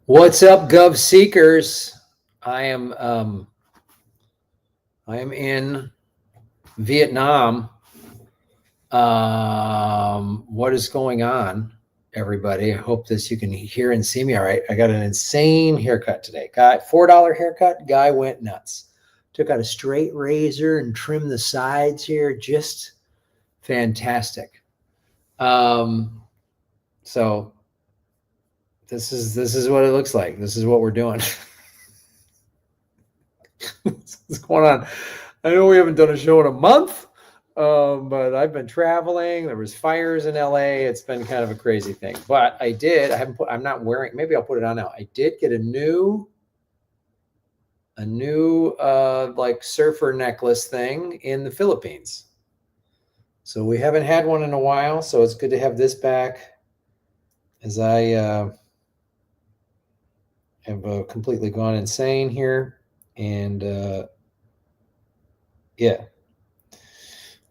What's up, Gov Seekers? I am in Vietnam. What is going on, everybody? I hope this you can hear and see me all right. I got an insane haircut today. Got $4 haircut. Guy went nuts. Took out a straight razor and trimmed the sides here. Just fantastic. So this is what it looks like. This is what we're doing. What's going on? I know we haven't done a show in a month, but I've been traveling. There was fires in LA. It's been kind of a crazy thing. But I did. I'm not wearing. Maybe I'll put it on now. I did get a new like surfer necklace thing in the Philippines. So we haven't had one in a while. So it's good to have this back, as I have completely gone insane here. And yeah,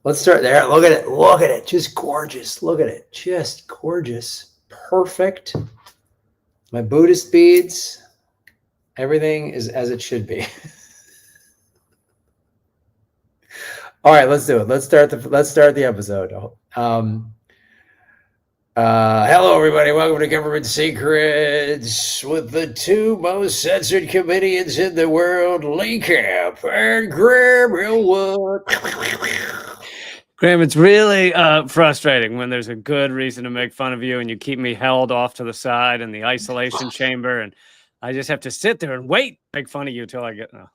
let's start there. Look at it. Look at it. Just gorgeous. Look at it. Just gorgeous. Perfect. My Buddhist beads. Everything is as it should be. All right, let's do it. Let's start the episode. Hello, everybody. Welcome to Government Secrets with the two most censored comedians in the world, Lee Camp and Graham Hillwood. Graham, it's really frustrating when there's a good reason to make fun of you and you keep me held off to the side in the isolation chamber, and I just have to sit there and wait, make fun of you till I get. No.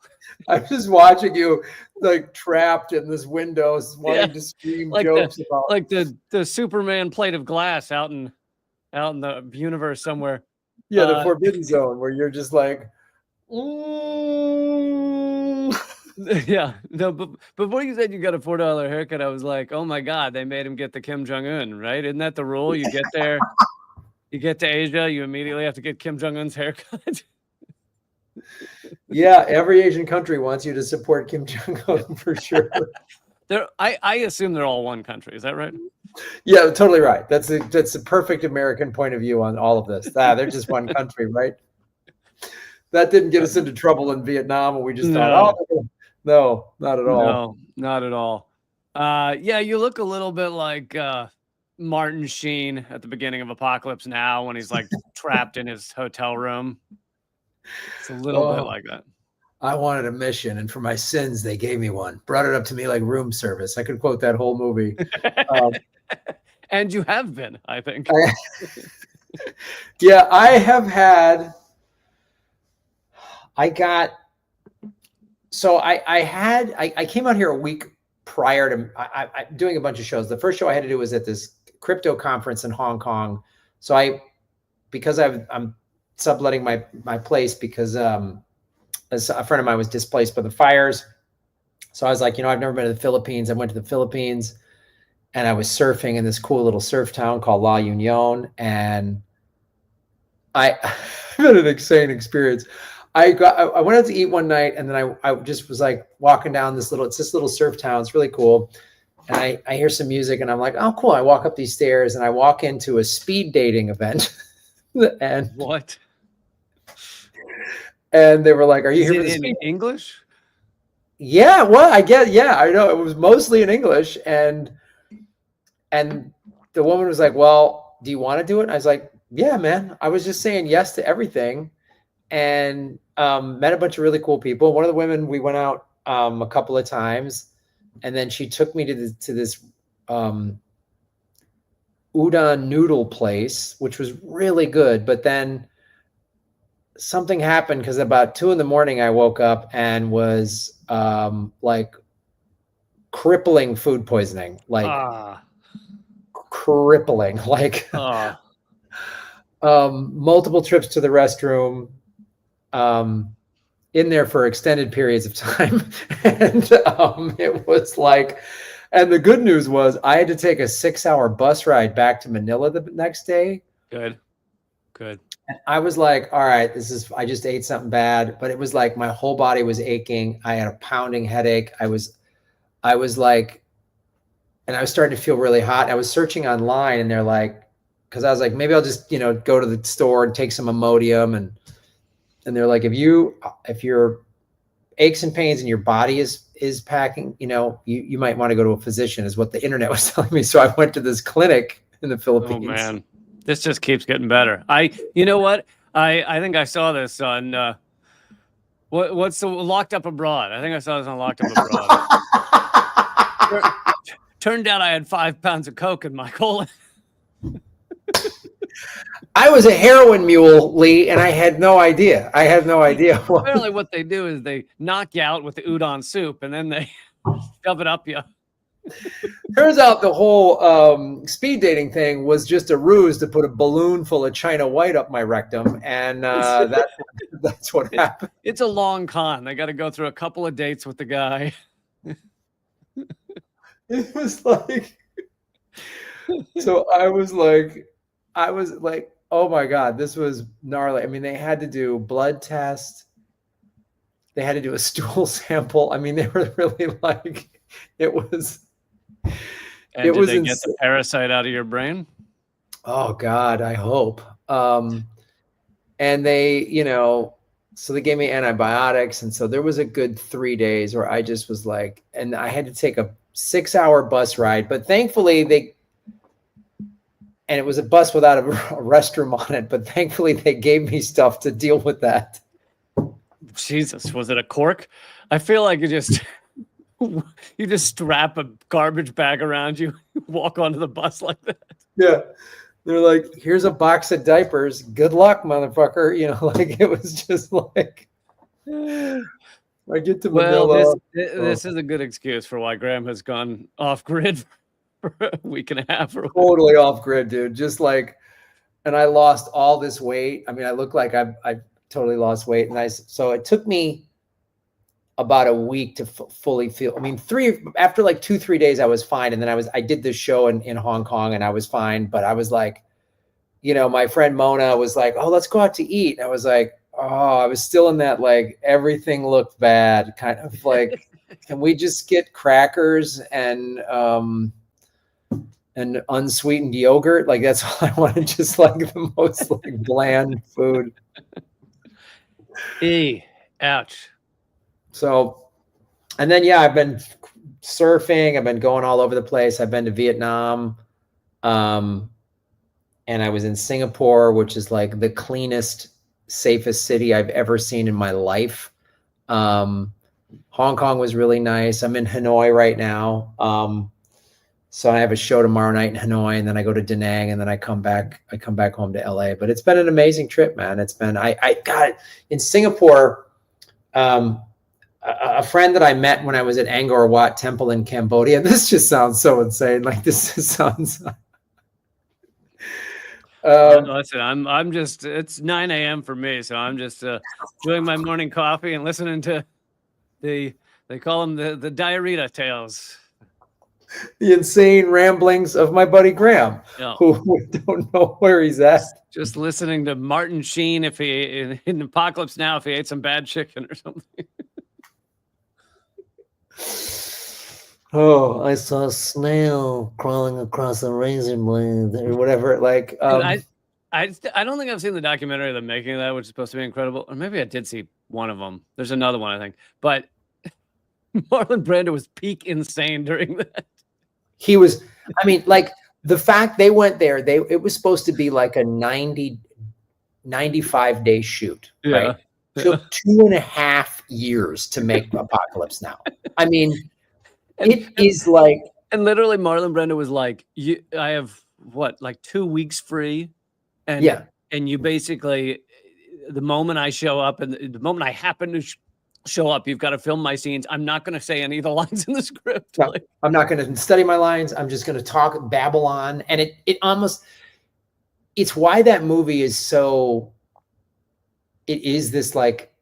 I'm just watching you like trapped in this window, wanting to scream like jokes about like the Superman plate of glass out in the universe somewhere. Yeah, the forbidden zone where you're just like, yeah. No, but before you said you got a $4 haircut, I was like, oh my God, they made him get the Kim Jong-un, right? Isn't that the rule? You get there, you get to Asia, you immediately have to get Kim Jong-un's haircut. Yeah, every Asian country wants you to support Kim Jong-un for sure. I assume they're all one country. Is that right? Yeah, totally right. That's a perfect American point of view on all of this. They're just one country, right? That didn't get us into trouble in Vietnam, and we just thought, no, not at all. No, not at all. Yeah, you look a little bit like Martin Sheen at the beginning of Apocalypse Now when he's like trapped in his hotel room. It's a little bit like that. I wanted a mission, and for my sins, they gave me one. Brought it up to me like room service. I could quote that whole movie. And you have been, I think. Yeah, I have had. I came out here a week prior to I doing a bunch of shows. The first show I had to do was at this crypto conference in Hong Kong. So because I'm subletting my place because as a friend of mine was displaced by the fires. So I was like, I've never been to the Philippines. I went to the Philippines and I was surfing in this cool little surf town called La Union. And I had an insane experience. I went out to eat one night, and then I just was like walking down it's this little surf town. It's really cool. And I hear some music and I'm like, oh, cool. I walk up these stairs and I walk into a speed dating event. And what? And they were like, are you here in English? Yeah, well, I guess, yeah, I know. It was mostly in English. And the woman was like, well, do you want to do it? And I was like, yeah, man. I was just saying yes to everything. And met a bunch of really cool people. One of the women, we went out a couple of times. And then she took me to this udon noodle place, which was really good. But then something happened because about 2 a.m. I woke up and was like crippling food poisoning, like crippling, like multiple trips to the restroom, in there for extended periods of time. And it was like, and the good news was I had to take a 6-hour bus ride back to Manila the next day. Good. And I was like, all right, I just ate something bad, but it was like my whole body was aching. I had a pounding headache. I was like, and I was starting to feel really hot. I was searching online and they're like, because I was like, maybe I'll just, you know, go to the store and take some Imodium, and they're like, if your aches and pains and your body is packing, you know, you might want to go to a physician, is what the internet was telling me. So I went to this clinic in the Philippines. Oh man, this just keeps getting better. You know what? I think I saw this on what's the Locked Up Abroad. I think I saw this on Locked Up Abroad. Turned out I had 5 pounds of coke in my colon. I was a heroin mule, Lee, and I had no idea. Apparently what they do is they knock you out with the udon soup, and then they shove it up you. Turns out the whole speed dating thing was just a ruse to put a balloon full of China White up my rectum, and that's what happened. It's a long con. They got to go through a couple of dates with the guy. It was like, so I was like, oh my God, this was gnarly. I mean, they had to do blood tests. They had to do a stool sample. I mean, they were really like, it was. And did they get the parasite out of your brain? Oh God, I hope. And they, you know, so they gave me antibiotics. And so there was a good 3 days where I just was like, and I had to take a 6-hour bus ride, but thankfully and it was a bus without a restroom on it, but thankfully they gave me stuff to deal with that. Jesus, was it a cork? I feel like you just strap a garbage bag around you, walk onto the bus like that. Yeah. They're like, here's a box of diapers. Good luck, motherfucker. You know, like it was just like, I get to Manila. This is a good excuse for why Graham has gone off grid for a week and a half. Totally off grid, dude. Just like, and I lost all this weight. I mean, I look like I totally lost weight. And so it took me about a week to fully feel. I mean, after like 2-3 days, I was fine. And then I did this show in Hong Kong and I was fine. But I was like, you know, my friend Mona was like, oh, let's go out to eat. And I was like, oh, I was still in that, like, everything looked bad kind of like, can we just get crackers and unsweetened yogurt? Like, that's all I wanted, just like the most like bland food. Ouch. So, and then, yeah, I've been surfing. I've been going all over the place. I've been to Vietnam. And I was in Singapore, which is like the cleanest, safest city I've ever seen in my life. Hong Kong was really nice. I'm in Hanoi right now. So I have a show tomorrow night in Hanoi, and then I go to Da Nang, and then I come back home to LA. But it's been an amazing trip, man. It's been, I got it in Singapore. A friend that I met when I was at Angkor Wat Temple in Cambodia. This just sounds so insane. Like, this just sounds. Listen, I'm just, it's 9 a.m. for me, so I'm just doing my morning coffee and listening to they call them the diarrhea tales. The insane ramblings of my buddy Graham, who we don't know where he's at. Just listening to Martin Sheen if he in Apocalypse Now if he ate some bad chicken or something. Oh, I saw a snail crawling across a razor blade or whatever. Like, I don't think I've seen the documentary of the making of that, which is supposed to be incredible. Or maybe I did see one of them. There's another one, I think. But Marlon Brando was peak insane during that. He was, I mean, like the fact they went there, it was supposed to be like a 95-day shoot, right? It took 2.5 years to make Apocalypse Now. I mean, is like, and literally Marlon Brando was like, I have what, like 2 weeks free. And yeah. And you basically, the moment I show up and the moment I happen to show up, you've got to film my scenes. I'm not going to say any of the lines in the script. No, I'm not going to study my lines. I'm just going to babble on. And it's why that movie is so, it is this like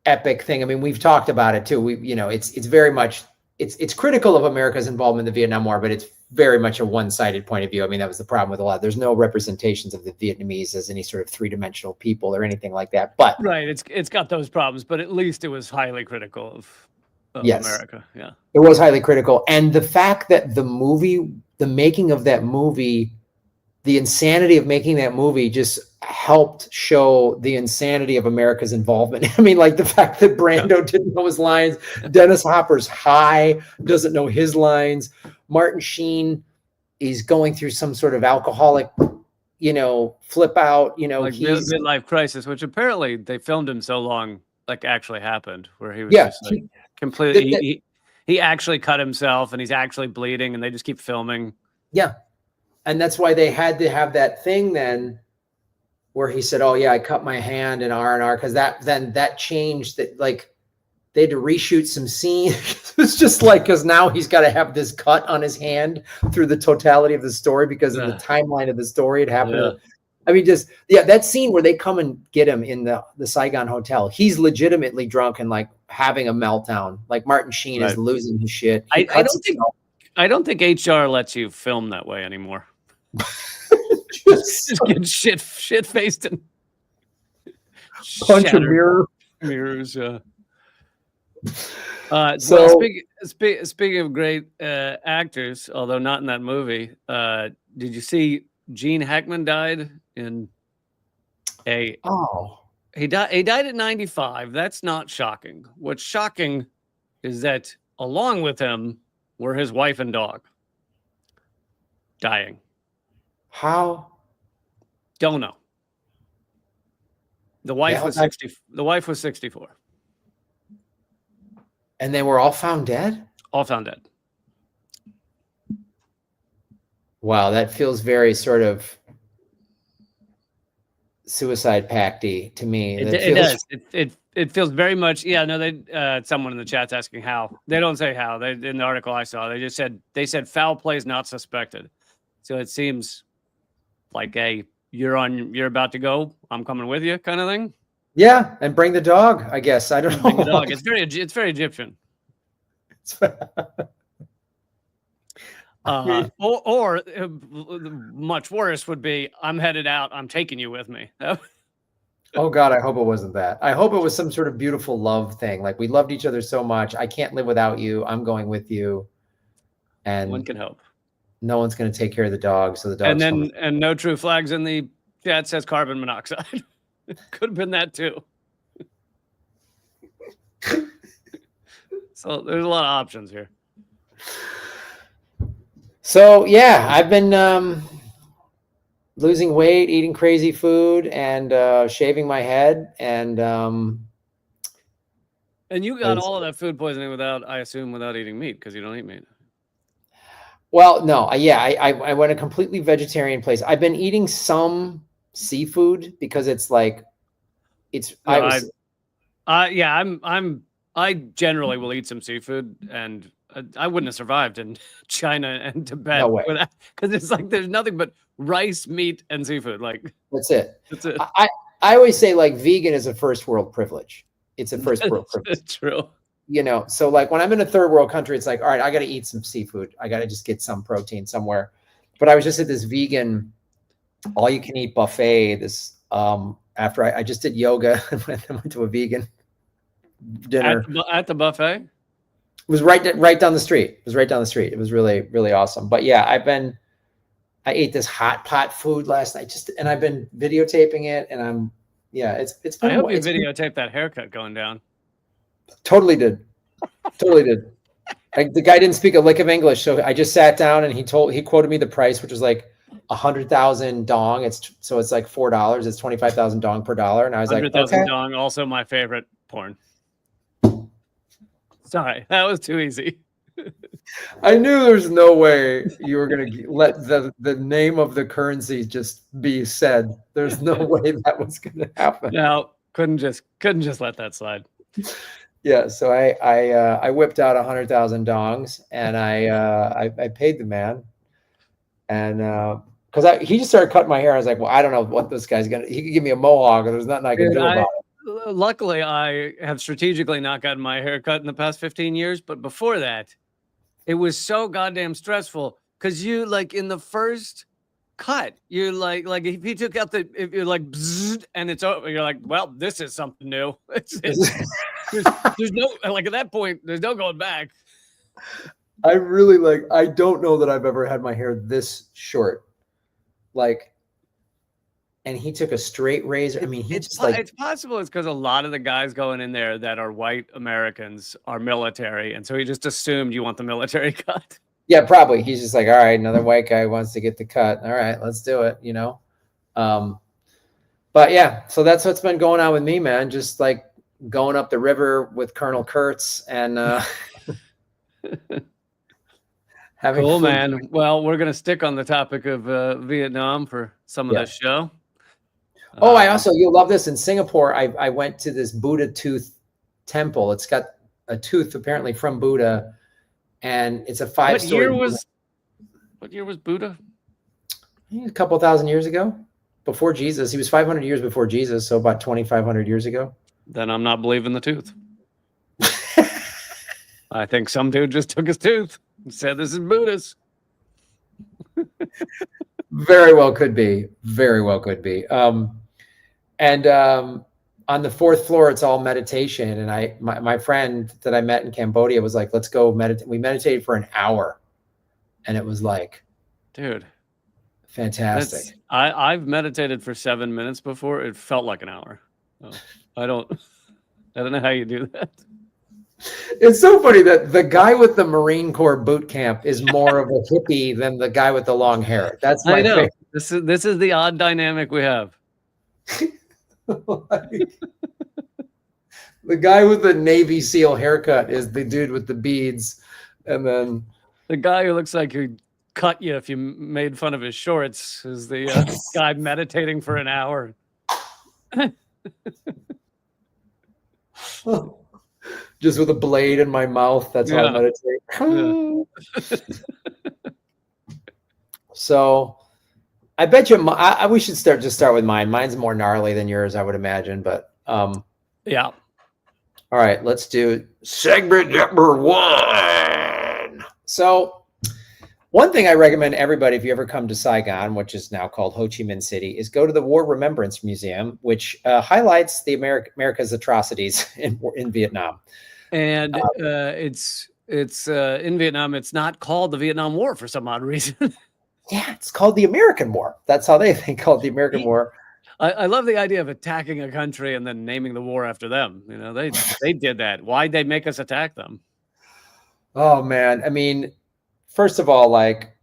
epic thing. I mean, we've talked about it too. It's very much, it's critical of America's involvement in the Vietnam War, but it's very much a one-sided point of view. I mean, that was the problem with a lot. There's no representations of the Vietnamese as any sort of three-dimensional people or anything like that. But right, it's got those problems, but at least it was highly critical of yes, America. Yeah, it was highly critical, and the fact that the making of that movie, the insanity of making that movie just helped show the insanity of America's involvement. I mean, like the fact that Brando didn't know his lines, Dennis Hopper's high, doesn't know his lines, Martin Sheen is going through some sort of alcoholic, flip out, like he's midlife crisis, which apparently they filmed him so long, like actually happened, where he was just like completely, he actually cut himself and he's actually bleeding and they just keep filming. Yeah. And that's why they had to have that thing then where he said, oh yeah, I cut my hand in R&R. Cause that changed that. Like they had to reshoot some scenes. It's just like, cause now he's got to have this cut on his hand through the totality of the story because of the timeline of the story. It happened. I mean, that scene where they come and get him in the Saigon hotel, he's legitimately drunk and like having a meltdown. Like Martin Sheen is losing his shit. I don't think HR lets you film that way anymore. just get shit faced and punch a mirrors. So speaking of great actors, although not in that movie, did you see Gene Hackman died in he died at 95. That's not shocking. What's shocking is that along with him were his wife and dog dying. How? Don't know. The wife was 60. The wife was 64. And they were all found dead? All found dead. Wow, that feels very sort of suicide pact-y to me. It does. It feels very much. Yeah, no, they someone in the chat's asking how. They don't say how. They in the article I saw, they just said foul play is not suspected. So it seems like you're about to go, I'm coming with you kind of thing. Yeah, and bring the dog, I guess. I don't know. Bring the dog. It's very Egyptian. Or much worse would be, I'm headed out, I'm taking you with me. Oh God, I hope it wasn't that. I hope it was some sort of beautiful love thing. Like we loved each other so much. I can't live without you. I'm going with you. And one can hope. No one's going to take care of the dog. So the dog. And no true flags in the chat says carbon monoxide. Could have been that too. So there's a lot of options here. So yeah, I've been losing weight, eating crazy food, and shaving my head, and you got all of that food poisoning without eating meat, because you don't eat meat. Well, no, I went a completely vegetarian place. I've been eating some seafood because it's like I generally will eat some seafood, and I wouldn't have survived in China and Tibet because it's like there's nothing but rice, meat, and seafood. Like that's it. I always say like vegan is a first world privilege. It's a first world privilege. That's true. So like when I'm in a third world country, it's like, all right, I got to eat some seafood. I got to just get some protein somewhere. But I was just at this vegan, all you can eat buffet. This after I just did yoga and went to a vegan dinner at the buffet. It was right down the street. It was really, really awesome. But yeah, I ate this hot pot food last night and I've been videotaping it, and it's been. I hope you videotaped that haircut going down. Totally did. The guy didn't speak a lick of English, so I just sat down and he quoted me the price, which was like 100,000 dong. It's like $4. It's 25,000 dong per dollar, and I was like, 100,000 dong, also my favorite porn. Sorry, that was too easy. I knew there's no way you were going to let the name of the currency just be said. There's no way that was going to happen. No, couldn't just let that slide. Yeah, so I whipped out 100,000 dongs, and I paid the man, and because he just started cutting my hair. I was like, well, I don't know what this guy's gonna. He could give me a mohawk, and there's nothing I can do about it. Luckily, I have strategically not gotten my hair cut in the past 15 years, but before that, it was so goddamn stressful because you like in the first cut, you're like if you took out if you're like bzzz, and it's over, you're like, well, this is something new. There's no like at that point, there's no going back. I don't know that I've ever had my hair this short. like, and he took a straight razor. I mean, he It's just like, it's possible it's because a lot of the guys going in there that are white Americans are military, and so he just assumed you want the military cut. yeah, probably. He's just like, all right, another white guy wants to get the cut. All right, let's do it, you know? But yeah, so that's what's been going on with me, man. Just like going up the river with Colonel Kurtz and having Cool, food. man. Well, we're gonna stick on the topic of Vietnam for some of this show. Oh, I also, you'll love this. In Singapore, I went to this Buddha tooth temple. It's got a tooth apparently from Buddha, and it's a 5-story. What year was Buddha? A couple thousand years ago, before Jesus. He was 500 years before Jesus, so about 2,500 years ago. Then I'm not believing the tooth. I think some dude just took his tooth and said, "This is Buddha's." Very well could be. Very well could be. And on the 4th floor, it's all meditation. And my friend that I met in Cambodia was like, let's go meditate. We meditated for an hour. And it was like, dude, fantastic. I've meditated for 7 minutes before. It felt like an hour. Oh, I don't know how you do that. It's so funny that the guy with the Marine Corps boot camp is more of a hippie than the guy with the long hair. That's my favorite. This is the odd dynamic we have. Like, the guy with the Navy SEAL haircut is the dude with the beads, and then the guy who looks like he'd cut you if you made fun of his shorts is the guy meditating for an hour. Just with a blade in my mouth. That's how I meditate. So I bet you we should start with mine. Mine's more gnarly than yours, I would imagine. But yeah. All right, let's do segment number 1. So one thing I recommend everybody, if you ever come to Saigon, which is now called Ho Chi Minh City, is go to the War Remembrance Museum, which highlights the America's atrocities in Vietnam. And it's in Vietnam. It's not called the Vietnam War for some odd reason. Yeah, it's called the American War. That's how they call it, the American War. I love the idea of attacking a country and then naming the war after them. You know, they did that. Why'd they make us attack them? Oh man, I mean, first of all, like,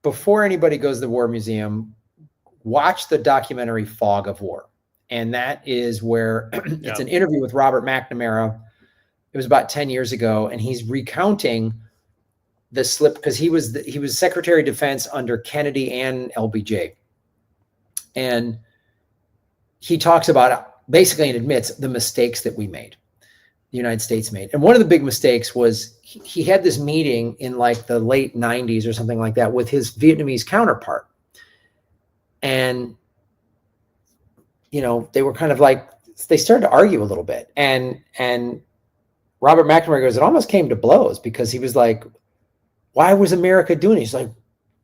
before anybody goes to the War Museum, watch the documentary Fog of War. And that is where it's an interview with Robert McNamara. It was about 10 years ago, and he's recounting the slip because he was Secretary of Defense under Kennedy and LBJ. And he talks about basically and admits the mistakes that we made, the United States made. And one of the big mistakes was he had this meeting in like the late 90s or something like that with his Vietnamese counterpart. And, you know, they were kind of like, they started to argue a little bit. And Robert McNamara goes, it almost came to blows because he was like, why was America doing it? He's like,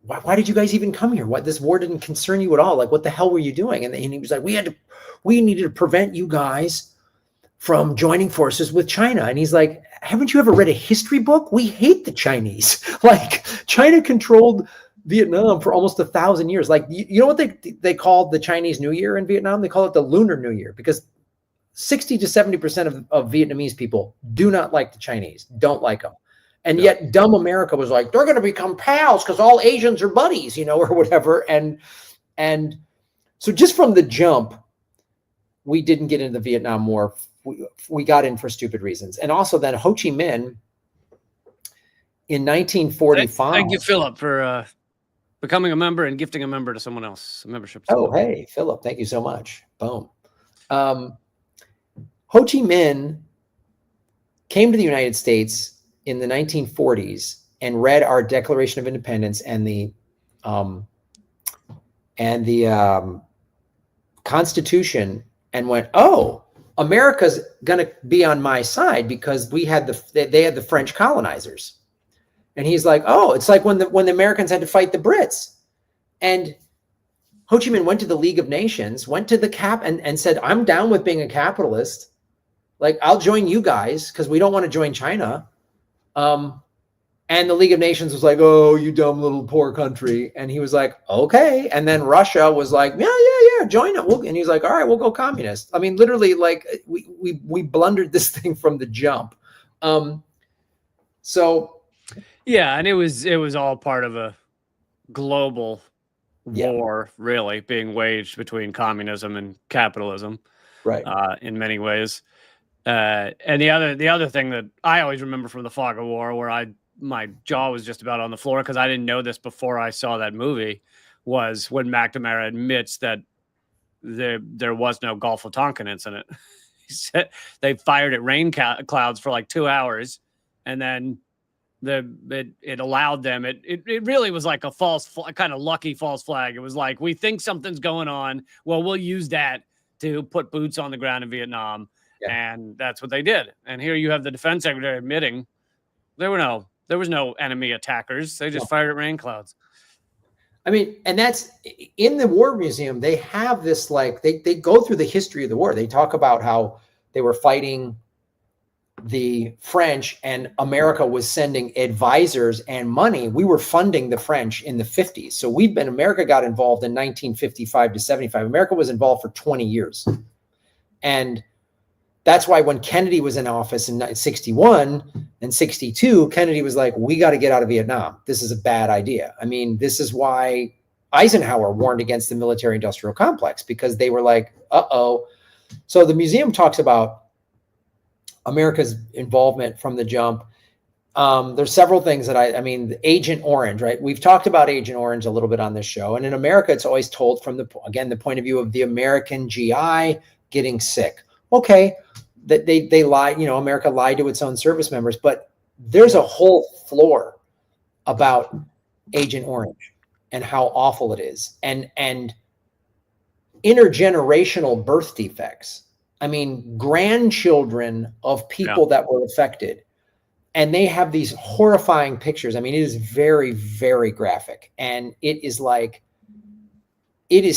why did you guys even come here? What, this war didn't concern you at all? Like, what the hell were you doing? And he was like, we needed to prevent you guys from joining forces with China. And he's like, haven't you ever read a history book? We hate the Chinese. Like, China controlled Vietnam for almost 1,000 years. Like, you know what they called the Chinese New Year in Vietnam? They call it the Lunar New Year because 60 to 70% of Vietnamese people do not like the Chinese, don't like them. And yet dumb America was like, they're going to become pals because all Asians are buddies, you know, or whatever. And so just from the jump, we didn't get into the Vietnam War. We got in for stupid reasons. And also then Ho Chi Minh in 1945. Thank you, Philip, for becoming a member and gifting a member to someone else. A membership. Oh, hey, Philip, thank you so much. Boom. Ho Chi Minh came to the United States in the 1940s and read our Declaration of Independence and the Constitution and went, oh, America's going to be on my side because they had the French colonizers. And he's like, oh, it's like when the Americans had to fight the Brits. And Ho Chi Minh went to the League of Nations, went to the cap and said, I'm down with being a capitalist. Like, I'll join you guys because we don't want to join China. And the League of Nations was like, oh, you dumb little poor country. And he was like, okay. And then Russia was like, yeah, join it. And he's like, all right, we'll go communist. I mean, literally, like we blundered this thing from the jump. So yeah, and it was all part of a global war, really, being waged between communism and capitalism, right? In many ways. And the other thing that I always remember from the fog of war, where my jaw was just about on the floor because I didn't know this before I saw that movie, was when McNamara admits that there was no Gulf of Tonkin incident. He said they fired at rain clouds for like 2 hours, and then it allowed them. It really was like a kind of lucky false flag. It was like, we think something's going on. Well, we'll use that to put boots on the ground in Vietnam. Yeah. And that's what they did. And here you have the defense secretary admitting there was no enemy attackers. They just fired at rain clouds. I mean, and that's in the War Museum. They have this, like, they go through the history of the war. They talk about how they were fighting the French and America was sending advisors and money. We were funding the French in the 50s. So America got involved in 1955 to 75. America was involved for 20 years. And that's why when Kennedy was in office in 61 and 62, Kennedy was like, we got to get out of Vietnam. This is a bad idea. I mean, this is why Eisenhower warned against the military industrial complex, because they were like, uh-oh. So the museum talks about America's involvement from the jump. There's several things that I mean, Agent Orange, right? We've talked about Agent Orange a little bit on this show. And in America, it's always told from the point of view of the American GI getting sick. Okay, that they lied, America lied to its own service members, but there's a whole floor about Agent Orange and how awful it is, and intergenerational birth defects. I mean, grandchildren of people that were affected, and they have these horrifying pictures. I mean, it is very, very graphic, and it is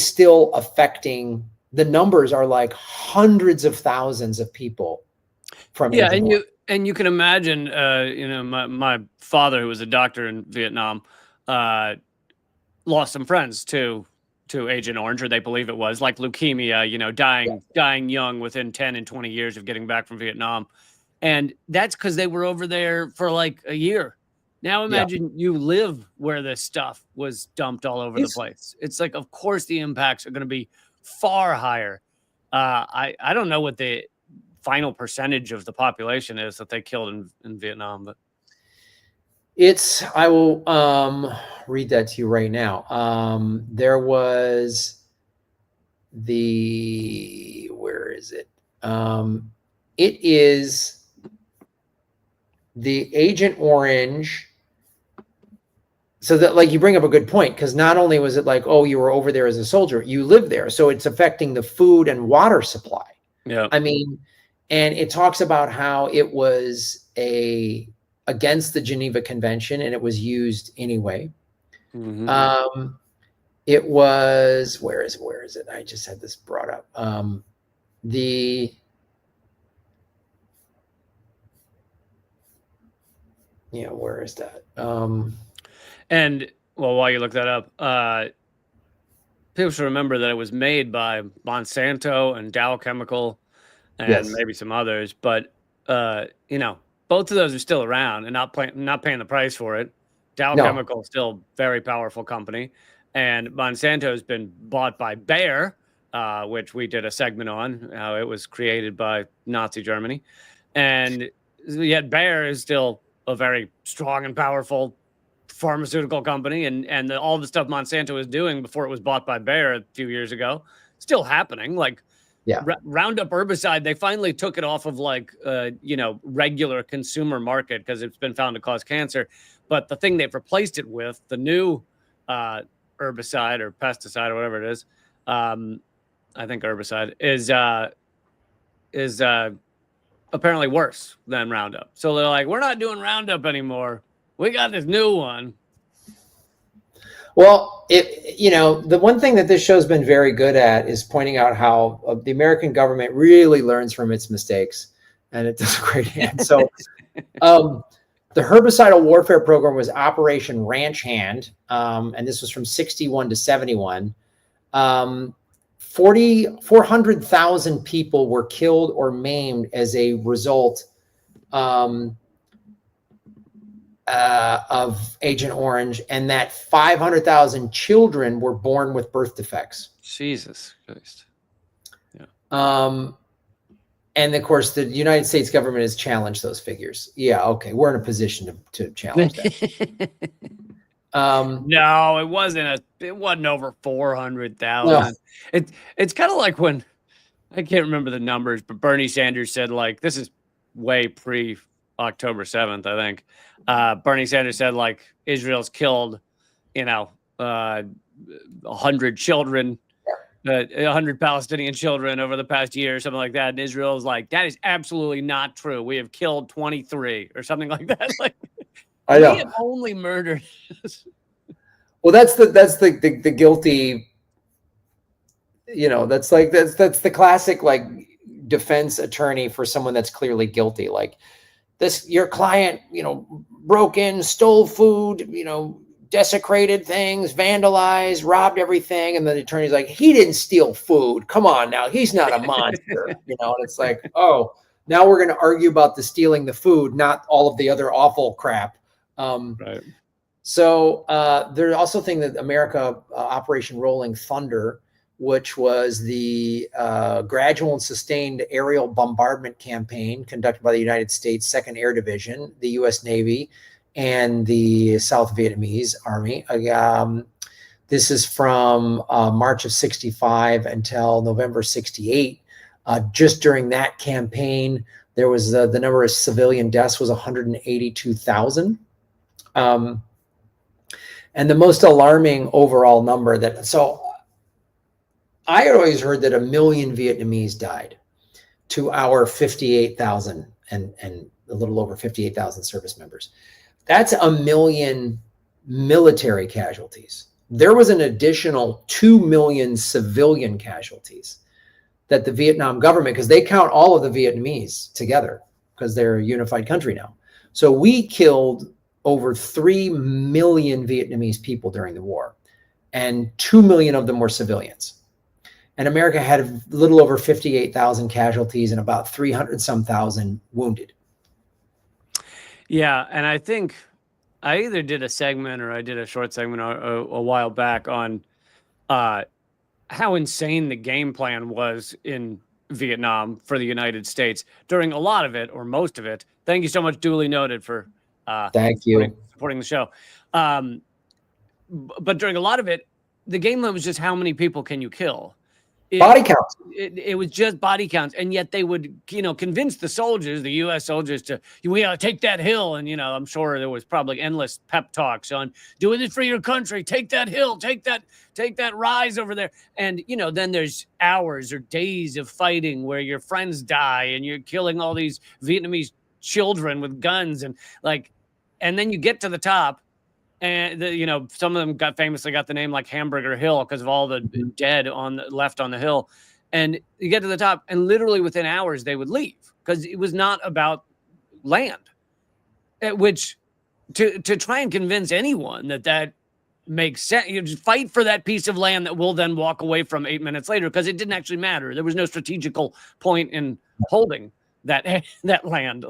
still affecting. The numbers are like hundreds of thousands of people from and you can imagine, my father, who was a doctor in Vietnam, lost some friends to Agent Orange, or they believe it was, like leukemia, dying young within 10 and 20 years of getting back from Vietnam. And that's because they were over there for like a year. Now imagine you live where this stuff was dumped all over the place. It's like, of course, the impacts are going to be far higher. I don't know what the final percentage of the population is that they killed in Vietnam, but I will read that to you right now. There was where is it? It is the Agent Orange. So that, like, you bring up a good point, because not only was it like, oh, you were over there as a soldier, you live there. So it's affecting the food and water supply. Yeah. I mean, and it talks about how it was against the Geneva Convention, and it was used anyway. Mm-hmm. It was, where is it? I just had this brought up. Where is that? And well, while you look that up, people should remember that it was made by Monsanto and Dow Chemical and maybe some others, but both of those are still around and not paying the price for it. Dow Chemical is still a very powerful company, and Monsanto has been bought by Bayer, which we did a segment on how it was created by Nazi Germany, and yet Bayer is still a very strong and powerful pharmaceutical company, and all the stuff Monsanto was doing before it was bought by Bayer a few years ago still happening. Like Roundup herbicide, they finally took it off of regular consumer market because it's been found to cause cancer. But the thing they've replaced it with, the new herbicide or pesticide or whatever it is, I think herbicide is apparently worse than Roundup. So they're like, we're not doing Roundup anymore. We got this new one. Well, the one thing that this show's been very good at is pointing out how the American government really learns from its mistakes, and it does a great hand. So The herbicidal warfare program was Operation Ranch Hand, and this was from 61 to 71. 400,000 people were killed or maimed as a result of Agent Orange, and that 500,000 children were born with birth defects. Jesus Christ. Yeah. And of course, the United States government has challenged those figures. Yeah, okay, we're in a position to challenge that. No, it wasn't over 400,000. No. It's kind of like when, I can't remember the numbers, but Bernie Sanders said, like, this is way pre October 7th, I think. Bernie Sanders said, like, Israel's killed, 100 children, 100 Palestinian children over the past year, or something like that. And Israel's like, that is absolutely not true. We have killed 23 or something like that. Like, I know. We have only murdered. Well, that's the guilty, that's the classic, like, defense attorney for someone that's clearly guilty. Like, your client, broke in, stole food, desecrated things, vandalized, robbed everything. And then the attorney's like, he didn't steal food. Come on now. He's not a monster. And it's like, oh, now we're going to argue about the stealing the food, not all of the other awful crap. Right. So there's also a thing that America, Operation Rolling Thunder, which was the gradual and sustained aerial bombardment campaign conducted by the United States 2nd Air Division, the U.S. Navy, and the South Vietnamese Army. This is from March of 65 until November 68. Just during that campaign, there was the number of civilian deaths was 182,000. And the most alarming overall number I had always heard that 1 million Vietnamese died to our 58,000 and a little over 58,000 service members. That's 1 million military casualties. There was an additional 2 million civilian casualties that the Vietnam government, because they count all of the Vietnamese together because they're a unified country now. So we killed over 3 million Vietnamese people during the war, and 2 million of them were civilians. And America had a little over 58,000 casualties and about 300-some thousand wounded. Yeah, and I think I either did a segment or I did a short segment a while back on how insane the game plan was in Vietnam for the United States during a lot of it, or most of it. Thank you so much, duly noted, for thank you supporting the show. But during a lot of it, the game plan was just how many people can you kill. Body counts. It was just body counts, and yet they would, convince the soldiers, the U.S. soldiers, to we gotta take that hill. And I'm sure there was probably endless pep talks on doing it for your country. Take that hill. Take that rise over there. And then there's hours or days of fighting where your friends die and you're killing all these Vietnamese children with guns, and then you get to the top. And some of them famously got the name like Hamburger Hill because of all the dead left on the hill. And you get to the top, and literally within hours they would leave because it was not about land. Which to try and convince anyone that makes sense, you just fight for that piece of land that we'll then walk away from 8 minutes later, because it didn't actually matter. There was no strategical point in holding that land.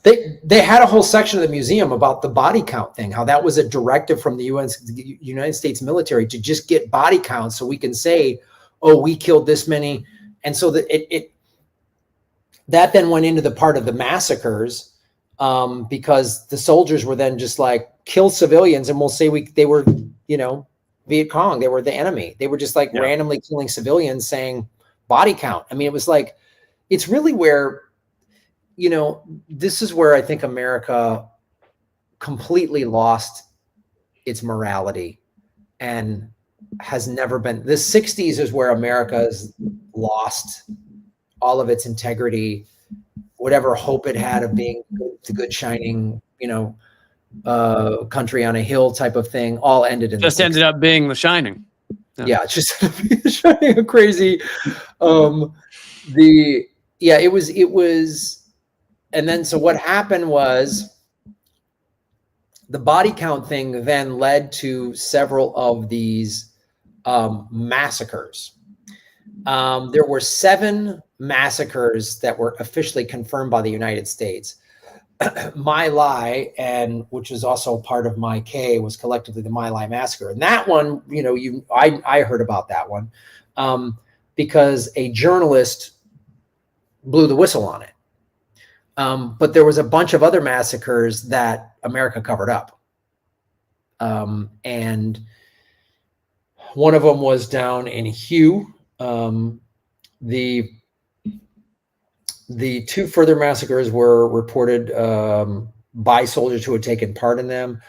They had a whole section of the museum about the body count thing, how that was a directive from the United States military to just get body counts so we can say, oh, we killed this many. And so that that then went into the part of the massacres, because the soldiers were then just like, kill civilians, and we'll say they were, Viet Cong, they were the enemy. They were just randomly killing civilians, saying body count. I mean, it was like, it's really where, this is where I think America completely lost its morality and has never been. The 60s is where America has lost all of its integrity, whatever hope it had of being the good, shining, country on a hill type of thing, all ended in just ended up being The Shining. Yeah, it's just Shining, crazy. It was. And then, so what happened was the body count thing then led to several of these massacres. There were 7 massacres that were officially confirmed by the United States. My Lai, and which is also part of My K, was collectively the My Lai massacre. And that one, I heard about that one because a journalist blew the whistle on it. But there was a bunch of other massacres that America covered up. And one of them was down in Hue. The 2 further massacres were reported by soldiers who had taken part in them.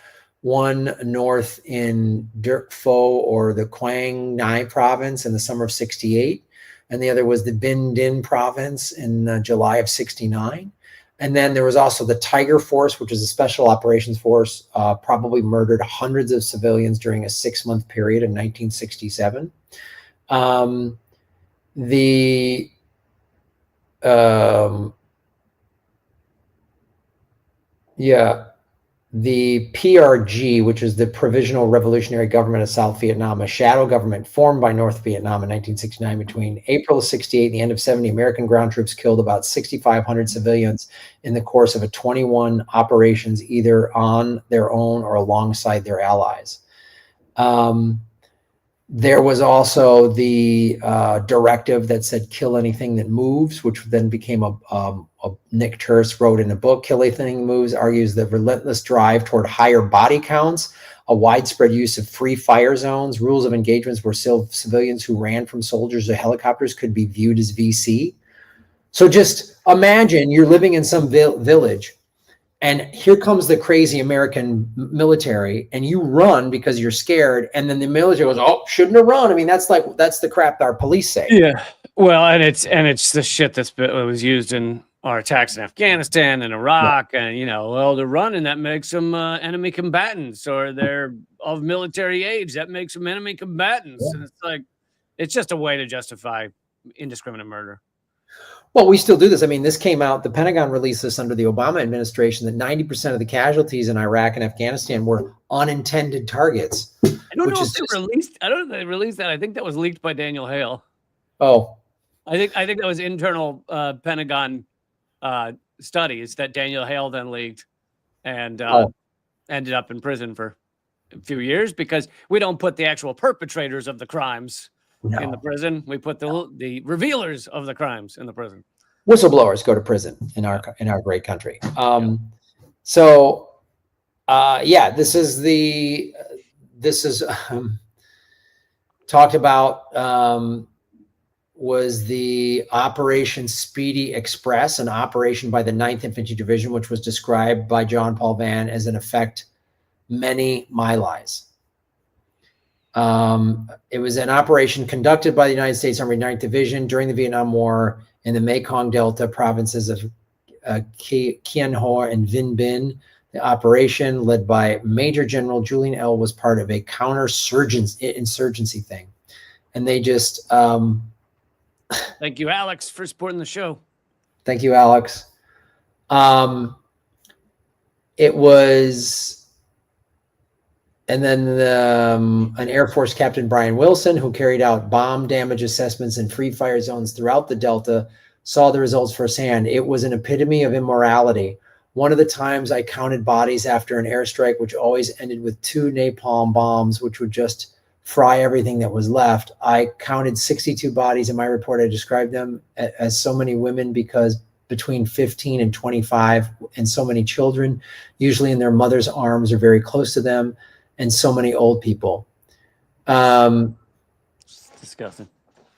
One north in Dirk Pho, or the Quang Nai province, in the summer of 68. And the other was the Binh Dinh province in July of 69. And then there was also the Tiger Force, which is a special operations force, probably murdered hundreds of civilians during a 6-month period in 1967. The PRG, which is the Provisional Revolutionary Government of South Vietnam, a shadow government formed by North Vietnam in 1969. Between April of 68 and the end of 70, American ground troops killed about 6,500 civilians in the course of 21 operations, either on their own or alongside their allies. There was also the directive that said kill anything that moves, which then became a Nick Turse wrote in a book, Kill Anything Moves, argues the relentless drive toward higher body counts, a widespread use of free fire zones, rules of engagements where civilians who ran from soldiers or helicopters could be viewed as VC. So just imagine you're living in some village, and here comes the crazy American military, and you run because you're scared. And then the military goes, "Oh, shouldn't have run." I mean, that's the crap that our police say. Yeah. Well, and it's the shit that was used in our attacks in Afghanistan and Iraq, and they're running, that makes them enemy combatants, or they're of military age, that makes them enemy combatants. Yeah. And it's like, it's just a way to justify indiscriminate murder. Well, we still do this. I mean, this came out, the Pentagon released this under the Obama administration, that 90% of the casualties in Iraq and Afghanistan were unintended targets. I don't know if they released that. I think that was leaked by Daniel Hale. Oh. I think that was internal Pentagon studies that Daniel Hale then leaked, and ended up in prison for a few years, because we don't put the actual perpetrators of the crimes in the prison. We put the revealers of the crimes in the prison. Whistleblowers go to prison in our great country. This is talked about, was the Operation Speedy Express, an operation by the 9th Infantry Division, which was described by John Paul Vann as, in effect, many My Lais. It was an operation conducted by the United States Army 9th Division during the Vietnam War in the Mekong Delta provinces of Kien Ho and Vinh Binh. The operation, led by Major General Julian L., was part of a insurgency thing. And they just... Thank you, Alex, for supporting the show. Thank you, Alex. It was... And then an Air Force Captain, Brian Wilson, who carried out bomb damage assessments in free fire zones throughout the Delta, saw the results firsthand. It was an epitome of immorality. One of the times I counted bodies after an airstrike, which always ended with 2 napalm bombs, which would just fry everything that was left. I counted 62 bodies in my report. I described them as so many women, because between 15 and 25, and so many children, usually in their mother's arms or very close to them, and so many old people. It's disgusting.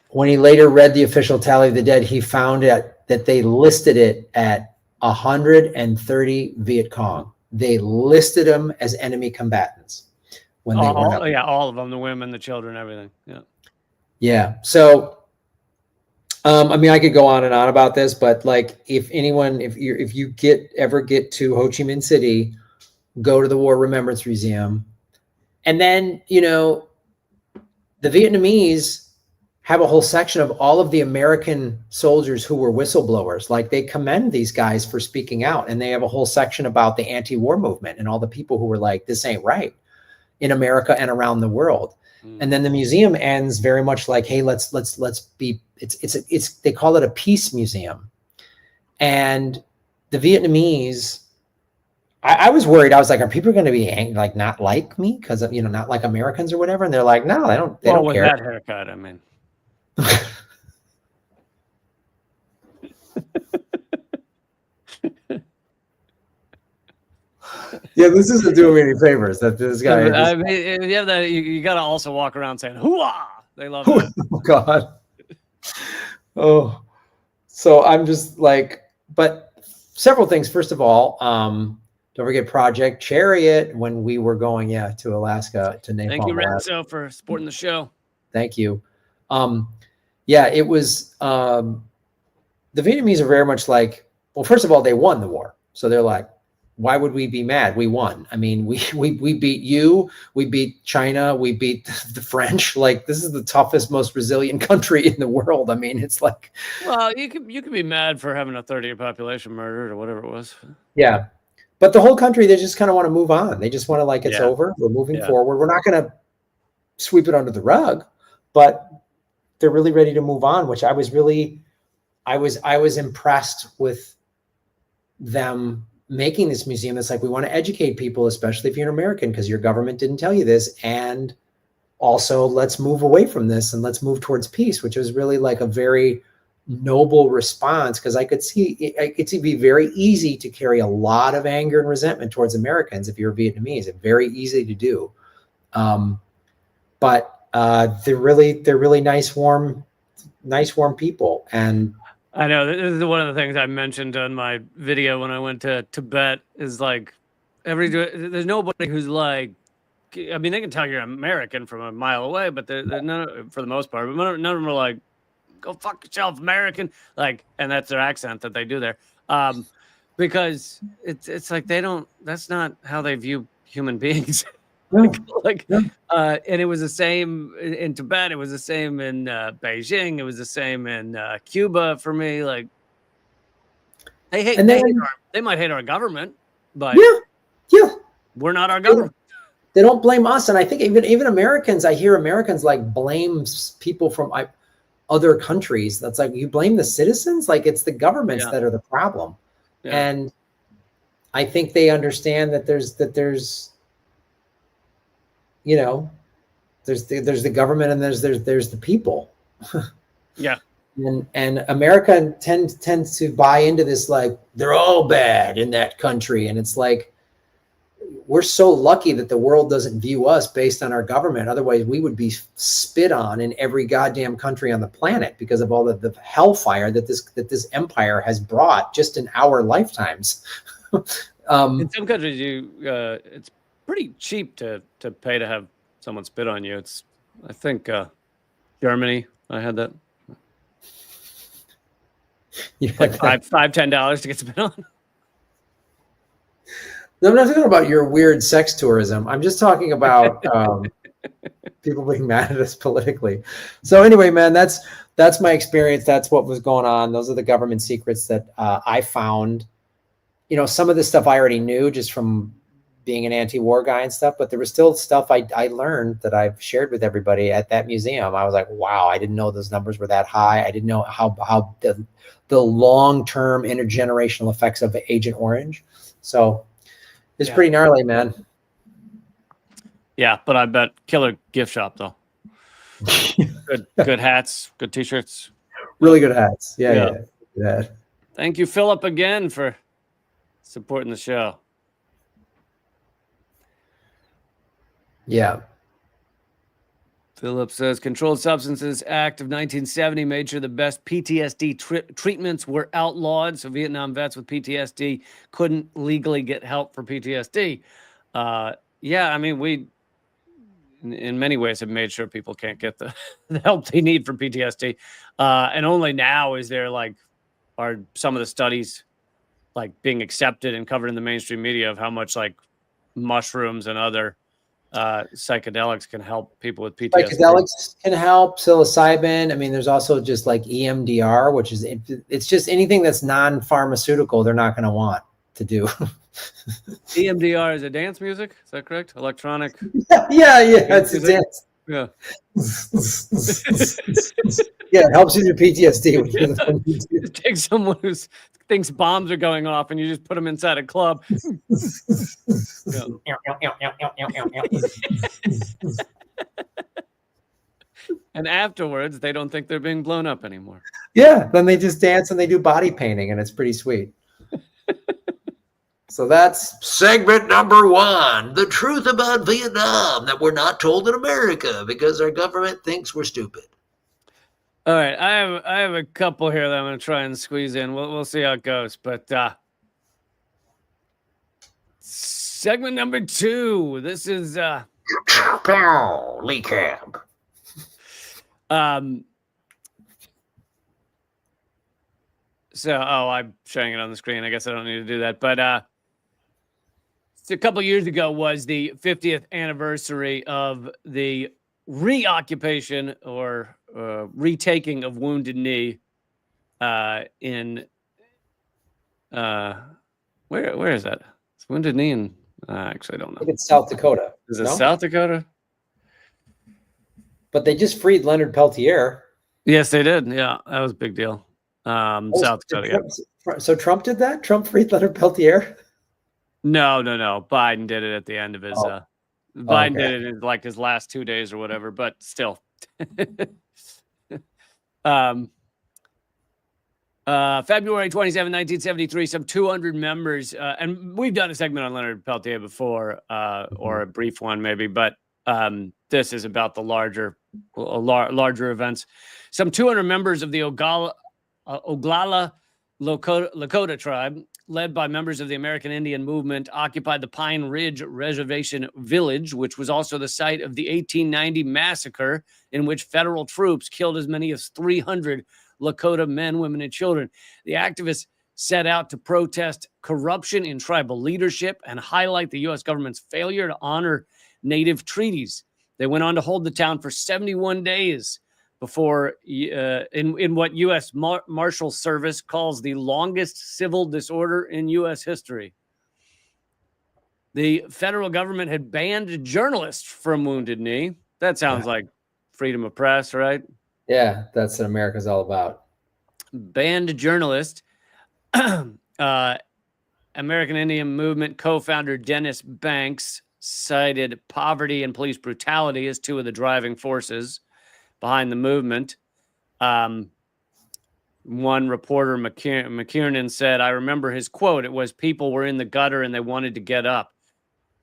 When he later read the official tally of the dead, he found that they listed it at 130 Viet Cong. They listed them as enemy combatants when they were. Yeah, all of them, the women, the children, everything. Yeah. Yeah. So, I mean, I could go on and on about this, but like, if you ever get to Ho Chi Minh City, go to the War Remembrance Museum. And then, the Vietnamese have a whole section of all of the American soldiers who were whistleblowers. Like they commend these guys for speaking out, and they have a whole section about the anti-war movement and all the people who were like, this ain't right in America and around the world. And then the museum ends very much like, hey, let's be, it's they call it a peace museum. And the Vietnamese, I was worried. I was like, are people going to be like not like me because you know, not like Americans or whatever? And they're like, no, they don't with care. That haircut, I mean. Yeah, this isn't doing me any favors. That this guy. I mean, yeah, that you got to also walk around saying "hooah." They love that. Oh God. Oh, so I'm just like, but several things. First of all, don't forget Project Chariot when we were going, to Alaska to Napalm. Thank you, Renzo, for supporting the show. Thank you. It was the Vietnamese are very much like, well, first of all, they won the war, so they're like, why would we be mad? We won. I mean, we beat you, we beat China, we beat the French. Like, this is the toughest, most resilient country in the world. I mean, it's like, well, you could be mad for having a third of your population murdered or whatever it was. Yeah, but the whole country, they just kind of want to move on. They just want to like, it's over. We're moving forward. We're not going to sweep it under the rug, but they're really ready to move on. Which I was impressed with them making this museum. It's like, we want to educate people, especially if you're an American, because your government didn't tell you this. And also, let's move away from this and let's move towards peace, which was really like a very noble response, because I could see it'd be very easy to carry a lot of anger and resentment towards Americans if you're Vietnamese. It's very easy to do. But they're really nice, warm people. And I know this is one of the things I mentioned on my video when I went to Tibet is like, there's nobody who's like, I mean, they can tell you're American from a mile away, but they're none, for the most part, but none of them are like, go fuck yourself, American. Like, and that's their accent that they do there. Because it's like, that's not how they view human beings. And it was the same in Tibet. It was the same in Beijing. It was the same in Cuba for me. Like, they might hate our government, but we're not our government. They don't blame us. And I think even Americans, I hear Americans like blame people from other countries. That's like, you blame the citizens? Like, it's the governments that are the problem. Yeah. And I think they understand that there's you know, there's the government and there's the people. Yeah. And America tends to buy into this, like, they're all bad in that country. And it's like, we're so lucky that the world doesn't view us based on our government. Otherwise, we would be spit on in every goddamn country on the planet because of all the hellfire that this empire has brought just in our lifetimes. In some countries, it's pretty cheap to pay to have someone spit on you. It's, I think, Germany. I had that. Like $5-10 to get spit on. No, I'm not talking about your weird sex tourism. I'm just talking about people being mad at us politically. So anyway, man, that's my experience. That's what was going on. Those are the government secrets that I found. You know, some of this stuff I already knew just from being an anti-war guy and stuff, but there was still stuff I learned that I've shared with everybody at that museum. I was like, wow, I didn't know those numbers were that high. I didn't know how the long-term intergenerational effects of Agent Orange. So it's pretty gnarly, man. Yeah, but I bet killer gift shop though. Good hats, good t-shirts. Really good hats. Yeah. Thank you, Philip, again for supporting the show. Yeah. Philip says, Controlled Substances Act of 1970 made sure the best PTSD treatments were outlawed, so Vietnam vets with PTSD couldn't legally get help for PTSD. I mean, we, in many ways, have made sure people can't get the help they need for PTSD. And only now is there, like, are some of the studies, like, being accepted and covered in the mainstream media of how much, like, mushrooms and other psychedelics can help people with PTSD. Psychedelics can help. Psilocybin. I mean, there's also just like EMDR, which is it's just anything that's non-pharmaceutical. They're not going to want to do. EMDR is a dance music. Is that correct? Electronic. Yeah. It's a dance. Yeah. Yeah, it helps you with PTSD. When you Take someone who thinks bombs are going off and you just put them inside a club. And afterwards, they don't think they're being blown up anymore. Yeah, then they just dance and they do body painting, and it's pretty sweet. So that's segment number 1, the truth about Vietnam that we're not told in America because our government thinks we're stupid. All right, I have a couple here that I'm going to try and squeeze in. We'll see how it goes. But segment number 2. This is Lee Camp. So I'm showing it on the screen. I guess I don't need to do that. But a couple years ago was the 50th anniversary of the reoccupation or retaking of Wounded Knee in where is that? It's Wounded Knee in actually I don't know. I think it's South Dakota. Is it South Dakota? But they just freed Leonard Peltier. Yes, they did. Yeah, that was a big deal. South Dakota. So Trump did that? Trump freed Leonard Peltier? No. Biden did it at the end of his. Biden did it in like his last 2 days or whatever. But still, February 27, 1973. Some 200 members, and we've done a segment on Leonard Peltier before, or a brief one maybe, but this is about the larger events. Some 200 members of the Oglala Lakota tribe, led by members of the American Indian movement, occupied the Pine Ridge Reservation Village, which was also the site of the 1890 massacre in which federal troops killed as many as 300 Lakota men, women, and children. The activists set out to protest corruption in tribal leadership and highlight the U.S. government's failure to honor Native treaties. They went on to hold the town for 71 days before, in what U.S. Marshal Service calls the longest civil disorder in U.S. history. The federal government had banned journalists from Wounded Knee. That sounds like freedom of press, right? Yeah, that's what America's all about. Banned journalist. American Indian Movement co-founder Dennis Banks cited poverty and police brutality as two of the driving forces behind the movement. One reporter, McKiernan, said, I remember his quote. It was, people were in the gutter and they wanted to get up.